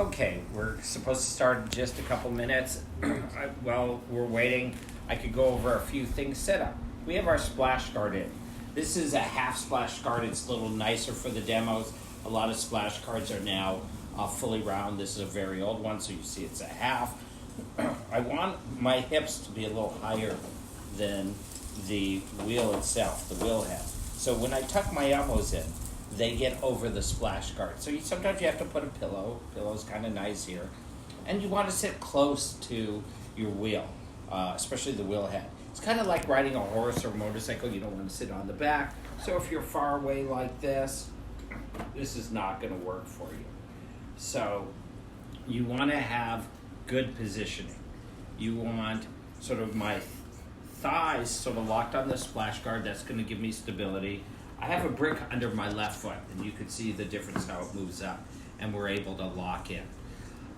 Okay, we're supposed to start in just a couple minutes. While we're waiting, I could go over a few things set up. We have our splash guard in. This is a half splash guard. It's a little nicer for the demos. A lot of splash guards are now fully round. This is a very old one, so you see it's a half. I want my hips to be a little higher than the wheel itself, the wheel head. So when I tuck my elbows in, they get over the splash guard. So sometimes you have to put a pillow. Pillow's kind of nice here. And you want to sit close to your wheel, especially the wheel head. It's kind of like riding a horse or motorcycle. You don't want to sit on the back. So if you're far away like this is not going to work for you. So you want to have good positioning. You want sort of my thighs sort of locked on the splash guard. That's going to give me stability. I have a brick under my left foot, and you can see the difference how it moves up, and we're able to lock in.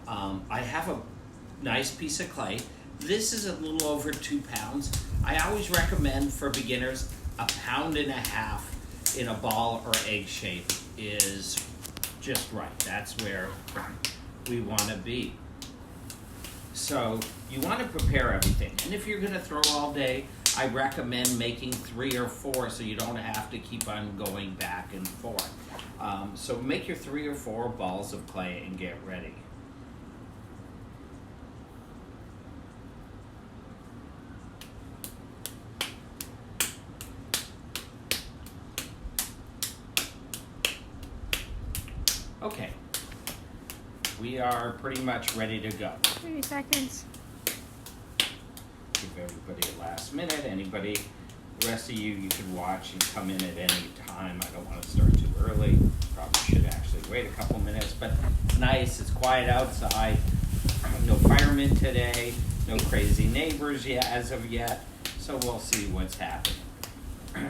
I have a nice piece of clay. This is a little over 2 pounds. I always recommend for beginners 1.5 pounds in a ball or egg shape is just right. That's where we want to be. So you want to prepare everything, and if you're going to throw all day, I recommend making 3 or 4 so you don't have to keep on going back and forth. So make your 3 or 4 balls of clay and get ready. Okay, we are pretty much ready to go. 30 seconds. Give everybody a last minute. Anybody, the rest of you could watch and come in at any time. I don't want to start too early. Probably should actually wait a couple minutes, but it's nice. It's quiet outside. No firemen today. No crazy neighbors yet, as of yet. So we'll see what's happening.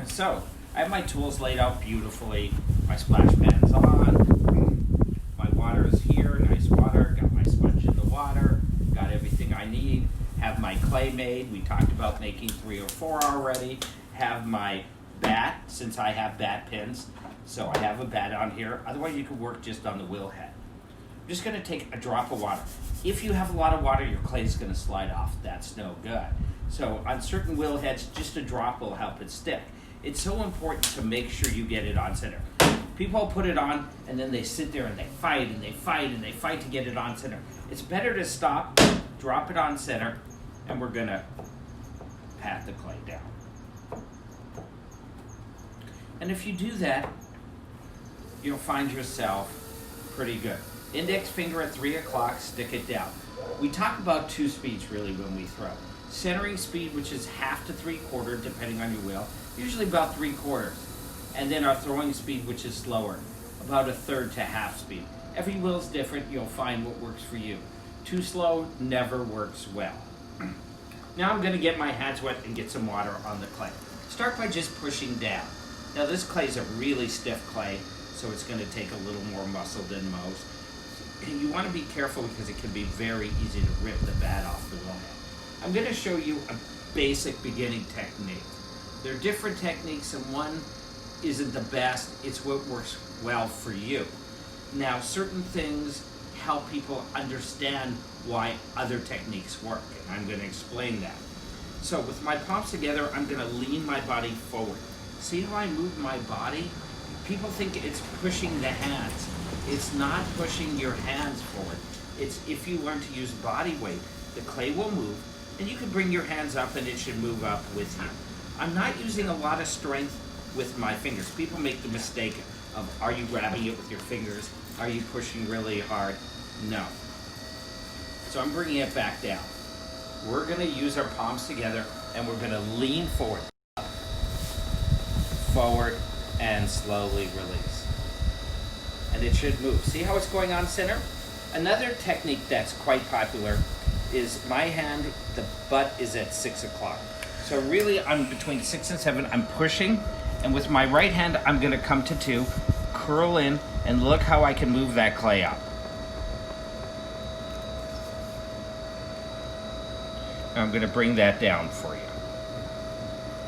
So I have my tools laid out beautifully. My splash pan's on. My water is here. Nice water. Got my sponge in the water. Got everything I need. Have my clay made. We talked about making 3 or 4 already. Have my bat, since I have bat pins. So I have a bat on here. Otherwise, you could work just on the wheel head. I'm just going to take a drop of water. If you have a lot of water, your clay is going to slide off. That's no good. So on certain wheel heads, just a drop will help it stick. It's so important to make sure you get it on center. People put it on, and then they sit there and they fight and they fight and they fight to get it on center. It's better to stop, drop it on center, and we're going to pat the clay down. And if you do that, you'll find yourself pretty good. Index finger at 3 o'clock, stick it down. We talk about 2 speeds really when we throw. Centering speed, which is 1/2 to 3/4, depending on your wheel, usually about 3/4. And then our throwing speed, which is slower, about 1/3 to 1/2 speed. Every wheel's different. You'll find what works for you. Too slow never works well. Now I'm going to get my hands wet and get some water on the clay. Start by just pushing down. Now this clay is a really stiff clay, so it's going to take a little more muscle than most. And you want to be careful because it can be very easy to rip the bat off the wheel head. I'm going to show you a basic beginning technique. There are different techniques, and one isn't the best. It's what works well for you. Now, certain things help people understand why other techniques work, and I'm going to explain that. So with my palms together, I'm going to lean my body forward. See how I move my body? People think it's pushing the hands. It's not pushing your hands forward. It's if you learn to use body weight, the clay will move, and you can bring your hands up and it should move up with you. I'm not using a lot of strength with my fingers. People make the mistake of, are you grabbing it with your fingers? Are you pushing really hard? No. So I'm bringing it back down. We're going to use our palms together, and we're going to lean forward. Forward, and slowly release. And it should move. See how it's going on center? Another technique that's quite popular is my hand, the butt is at 6 o'clock. So really, I'm between 6 and 7, I'm pushing, and with my right hand, I'm going to come to 2, curl in, and look how I can move that clay up. I'm going to bring that down for you.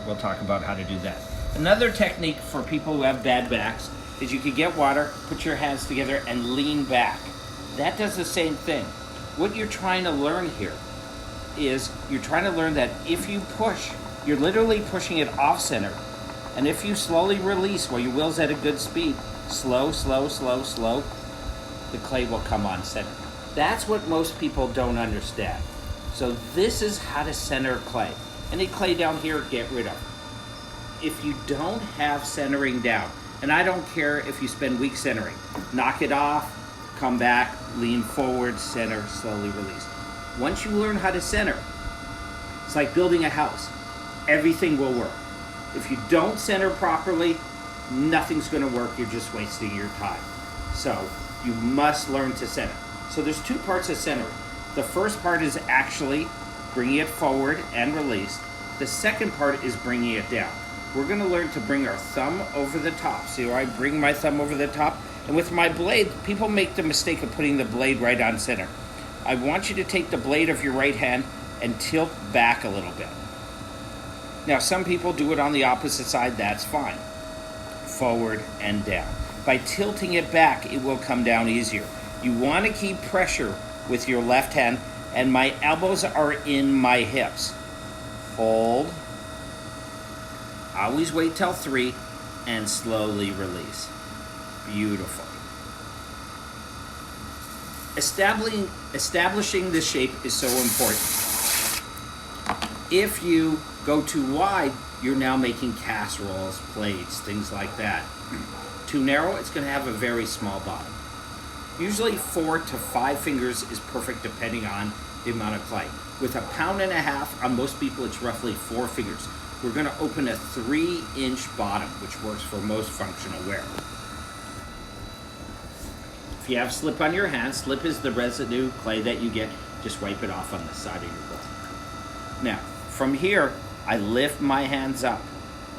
We'll talk about how to do that. Another technique for people who have bad backs is you can get water, put your hands together, and lean back. That does the same thing. What you're trying to learn here is you're trying to learn that if you push, you're literally pushing it off center. And if you slowly release while your wheel's at a good speed, slow, slow, slow, slow, the clay will come on center. That's what most people don't understand. So this is how to center clay. Any clay down here, get rid of. If you don't have centering down, and I don't care if you spend weeks centering, knock it off, come back, lean forward, center, slowly release. Once you learn how to center, it's like building a house. Everything will work. If you don't center properly, nothing's going to work. You're just wasting your time. So you must learn to center. So there's two parts of centering. The first part is actually bringing it forward and release. The second part is bringing it down. We're going to learn to bring our thumb over the top. See how I bring my thumb over the top? And with my blade, people make the mistake of putting the blade right on center. I want you to take the blade of your right hand and tilt back a little bit. Now, some people do it on the opposite side. That's fine. Forward and down. By tilting it back, it will come down easier. You want to keep pressure with your left hand, and my elbows are in my hips. Hold. Always wait till 3 and slowly release. Beautiful. Establishing the shape is so important. If you go too wide, you're now making casseroles, plates, things like that. Too narrow, it's going to have a very small bottom. Usually 4 to 5 fingers is perfect depending on the amount of clay. With 1.5 pounds, on most people it's roughly 4 fingers. We're going to open a 3-inch bottom, which works for most functional wear. If you have slip on your hand, slip is the residue clay that you get. Just wipe it off on the side of your bowl. Now, from here, I lift my hands up.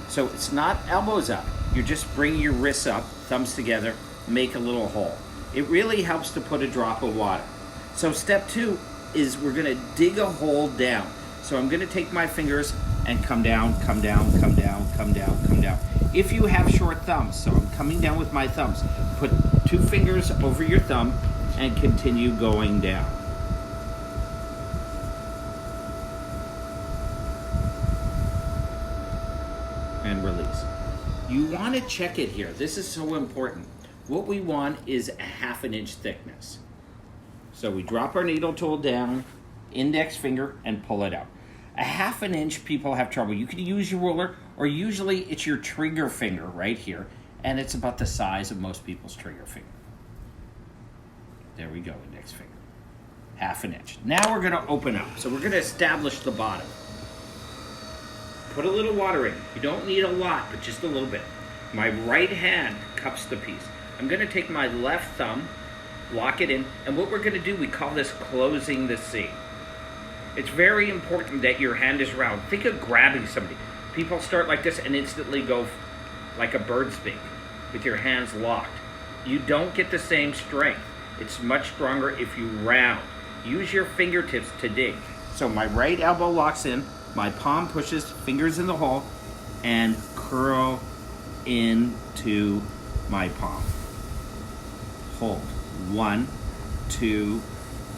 So it's not elbows up. You're just bringing your wrists up, thumbs together, make a little hole. It really helps to put a drop of water. So step 2 is we're going to dig a hole down. So I'm going to take my fingers and come down, come down, come down, come down, come down. If you have short thumbs, so I'm coming down with my thumbs, put 2 fingers over your thumb and continue going down. And release. You want to check it here. This is so important. What we want is a 1/2 inch thickness. So we drop our needle tool down, index finger, and pull it out. A 1/2 inch, people have trouble. You can use your ruler, or usually it's your trigger finger right here, and it's about the size of most people's trigger finger. There we go, index finger. 1/2 inch. Now we're going to open up. So we're going to establish the bottom. Put a little water in. You don't need a lot, but just a little bit. My right hand cups the piece. I'm going to take my left thumb, lock it in, and what we're going to do, we call this closing the seam. It's very important that your hand is round. Think of grabbing somebody. People start like this and instantly go like a bird's beak with your hands locked. You don't get the same strength. It's much stronger if you round. Use your fingertips to dig. So my right elbow locks in, my palm pushes, fingers in the hole, and curl into my palm. Hold. 1, 2,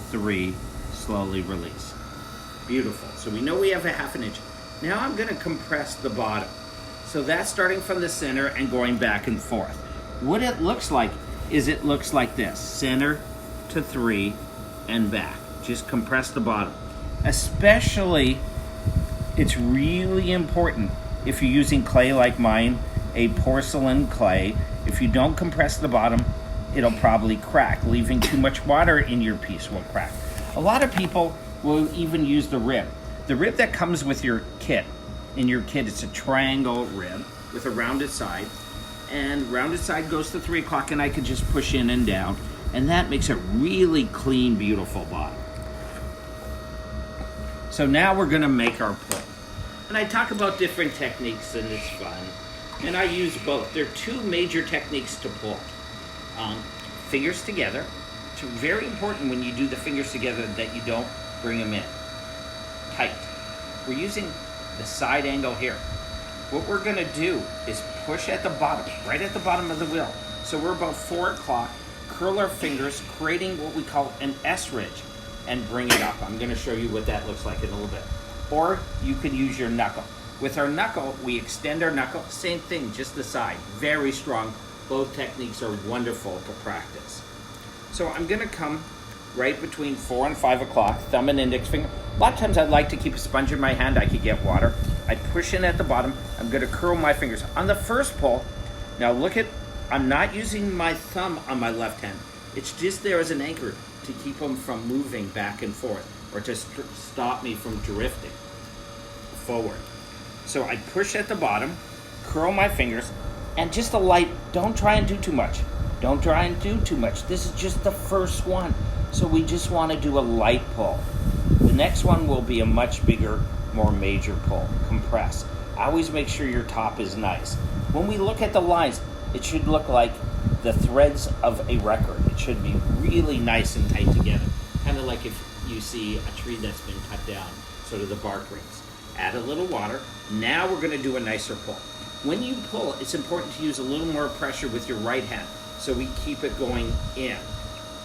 3, slowly release. Beautiful. So we know we have a 1/2 inch. Now I'm going to compress the bottom. So that's starting from the center and going back and forth. What it looks like is it looks like this. Center to 3 and back. Just compress the bottom. Especially, it's really important if you're using clay like mine, a porcelain clay. If you don't compress the bottom, it'll probably crack. Leaving too much water in your piece will crack. A lot of people will even use the rib. The rib that comes with your kit. In your kit, it's a triangle rib with a rounded side. And rounded side goes to 3 o'clock, and I can just push in and down. And that makes a really clean, beautiful bottom. So now we're going to make our pull. And I talk about different techniques, and it's fun. And I use both. There are 2 major techniques to pull. Fingers together. It's very important when you do the fingers together that you don't bring them in tight. We're using the side angle here. What we're going to do is push at the bottom, right at the bottom of the wheel. So we're about 4 o'clock. curl our fingers, creating what we call an S ridge, and bring it up. I'm going to show you what that looks like in a little bit. Or you can use your knuckle. With our knuckle, we extend our knuckle, same thing, just the side, very strong. Both techniques are wonderful to practice. So I'm going to come right between 4 and 5 o'clock, thumb and index finger. A lot of times I like to keep a sponge in my hand. I could get water. I push in at the bottom. I'm going to curl my fingers. On the first pull, now look at, I'm not using my thumb on my left hand. It's just there as an anchor to keep them from moving back and forth or to stop me from drifting forward. So I push at the bottom, curl my fingers, and just a light, don't try and do too much. Don't try and do too much. This is just the first one. So we just want to do a light pull. The next one will be a much bigger, more major pull. Compress. Always make sure your top is nice. When we look at the lines, it should look like the threads of a record. It should be really nice and tight together. Kind of like if you see a tree that's been cut down, sort of the bark rings. Add a little water. Now we're going to do a nicer pull. When you pull, it's important to use a little more pressure with your right hand so we keep it going in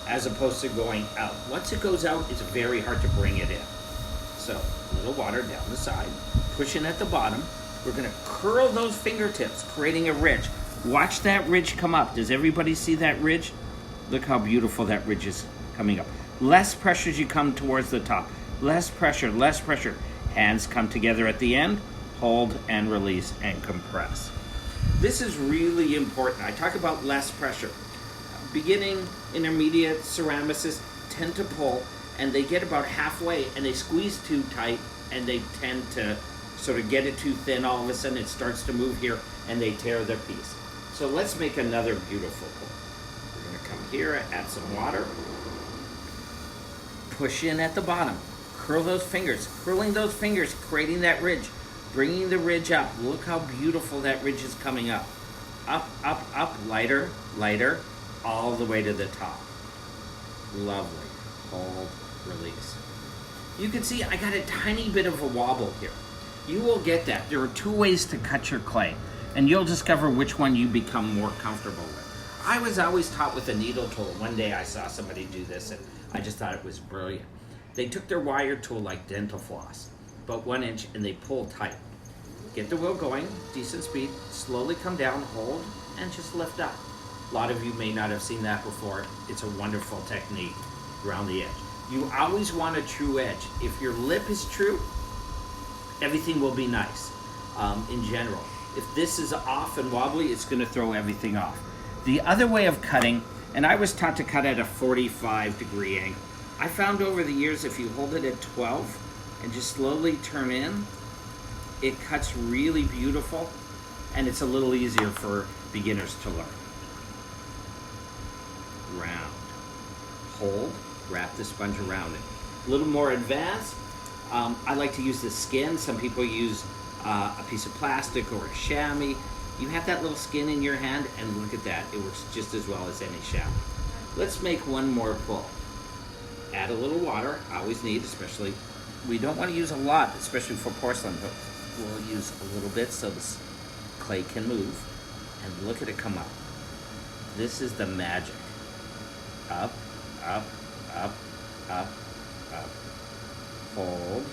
as opposed to going out. Once it goes out, it's very hard to bring it in. So a little water down the side, push in at the bottom. We're going to curl those fingertips, creating a ridge. Watch that ridge come up. Does everybody see that ridge? Look how beautiful that ridge is coming up. Less pressure as you come towards the top. Less pressure, less pressure. Hands come together at the end. Hold and release and compress. This is really important. I talk about less pressure. Beginning, intermediate ceramicists tend to pull and they get about halfway and they squeeze too tight and they tend to sort of get it too thin. All of a sudden it starts to move here and they tear their piece. So let's make another beautiful pull. We're going to come here, add some water, push in at the bottom, curl those fingers, curling those fingers, creating that ridge, bringing the ridge up. Look how beautiful that ridge is coming up. Up, up, up, lighter, lighter, all the way to the top. Lovely. Hold, release. You can see I got a tiny bit of a wobble here. You will get that. There are two ways to cut your clay, and you'll discover which one you become more comfortable with. I was always taught with a needle tool. One day I saw somebody do this, and I just thought it was brilliant. They took their wire tool like dental floss, about 1 inch, and they pull tight. Get the wheel going, decent speed, slowly come down, hold, and just lift up. A lot of you may not have seen that before. It's a wonderful technique around the edge. You always want a true edge. If your lip is true, everything will be nice in general. If this is off and wobbly, it's going to throw everything off. The other way of cutting, and I was taught to cut at a 45-degree angle. I found over the years if you hold it at 12 and just slowly turn in, it cuts really beautiful, and it's a little easier for beginners to learn. Round. Hold, wrap the sponge around it. A little more advanced, I like to use the skin. Some people use a piece of plastic or a chamois. You have that little skin in your hand, and look at that. It works just as well as any chamois. Let's make one more pull. Add a little water, always need, especially, we don't want to use a lot, especially for porcelain, but we'll use a little bit so this clay can move. And look at it come up. This is the magic. Up, up, up, up, up. Hold,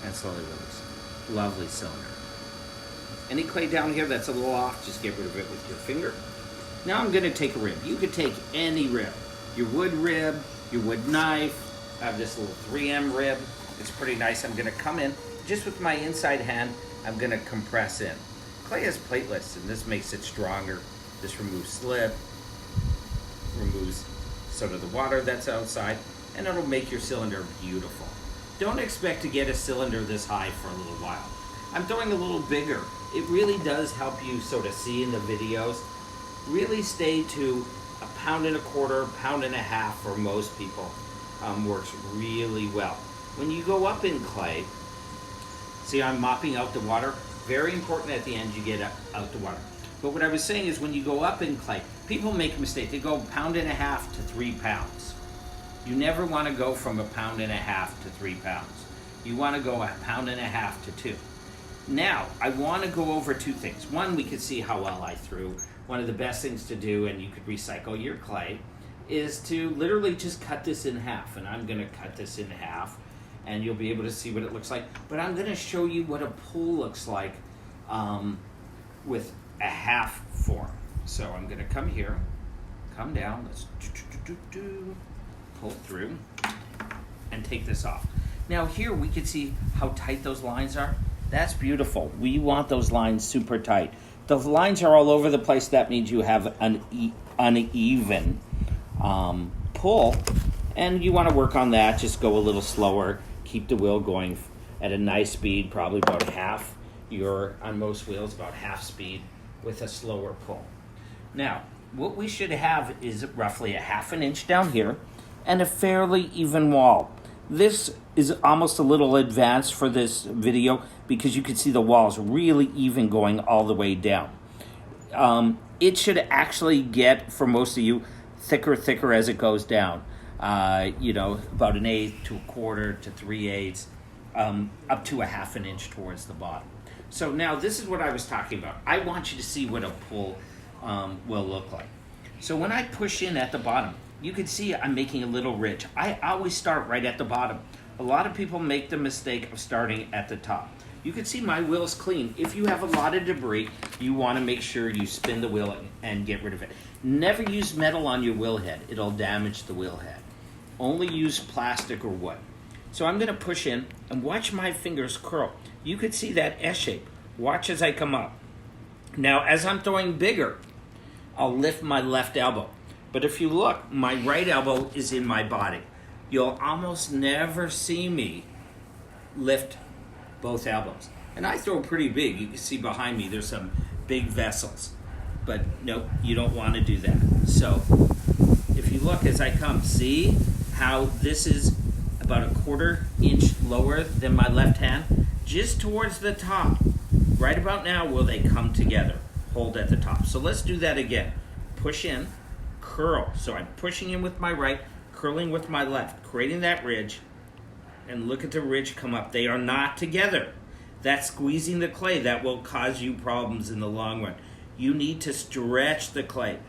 and slowly release. Lovely cylinder. Any clay down here that's a little off, just get rid of it with your finger. Now I'm going to take a rib. You could take any rib. Your wood rib, your wood knife. I have this little 3M rib. It's pretty nice. I'm going to come in, just with my inside hand, I'm going to compress in. Clay has platelets, and this makes it stronger. This removes slip, removes sort of the water that's outside, and it'll make your cylinder beautiful. Don't expect to get a cylinder this high for a little while. I'm throwing a little bigger. It really does help you sort of see in the videos. Really stay to 1.25 pounds, 1.5 pounds for most people. Works really well. When you go up in clay, see I'm mopping out the water. Very important at the end you get out the water. But what I was saying is when you go up in clay, people make a mistake. They go 1.5 pounds to 3 pounds. You never want to go from 1.5 pounds to 3 pounds. You want to go 1.5 pounds to 2. Now, I want to go over two things. One, we can see how well I threw. one of the best things to do, and you could recycle your clay, is to literally just cut this in half. And I'm going to cut this in half, and you'll be able to see what it looks like. But I'm going to show you what a pool looks like with a half form. So I'm going to come here, come down, let's pull through, and take this off. Now here we can see how tight those lines are. That's beautiful. We want those lines super tight. The lines are all over the place. That means you have an uneven pull, and you want to work on that. Just go a little slower. Keep the wheel going at a nice speed, probably about half on most wheels, about half speed with a slower pull. Now, what we should have is roughly a half an inch down here and a fairly even wall. This is almost a little advanced for this video because you can see the walls really even going all the way down. It should actually get, for most of you, thicker as it goes down. About an eighth to a quarter to 3/8, up to a half an inch towards the bottom. So now this is what I was talking about. I want you to see what a pull will look like. So when I push in at the bottom, you can see I'm making a little ridge. I always start right at the bottom. A lot of people make the mistake of starting at the top. You can see my wheel's clean. If you have a lot of debris, you want to make sure you spin the wheel and get rid of it. Never use metal on your wheel head. It'll damage the wheel head. Only use plastic or wood. So I'm going to push in and watch my fingers curl. You could see that S shape. Watch as I come up. Now, as I'm throwing bigger, I'll lift my left elbow. But if you look, my right elbow is in my body. You'll almost never see me lift both elbows. And I throw pretty big. You can see behind me there's some big vessels. But nope, you don't want to do that. So if you look as I come, see how this is about a quarter inch lower than my left hand? Just towards the top. Right about now will they come together. Hold at the top. So let's do that again. Push in, curl. So I'm pushing in with my right, curling with my left, creating that ridge, and look at the ridge come up. They are not together. That's squeezing the clay. That will cause you problems in the long run. You need to stretch the clay.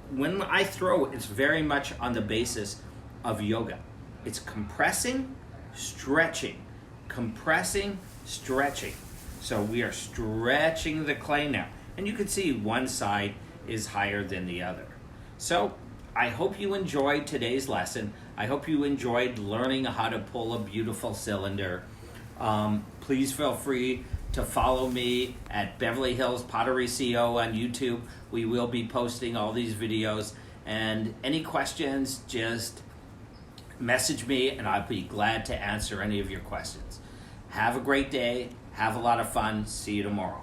When I throw, it's very much on the basis of yoga. It's compressing, stretching, compressing, stretching. So we are stretching the clay now. And you can see one side is higher than the other. So I hope you enjoyed today's lesson. I hope you enjoyed learning how to pull a beautiful cylinder. Please feel free to follow me at Beverly Hills Pottery CO on YouTube. We will be posting all these videos. And any questions, just message me and I'll be glad to answer any of your questions. Have a great day. Have a lot of fun. See you tomorrow.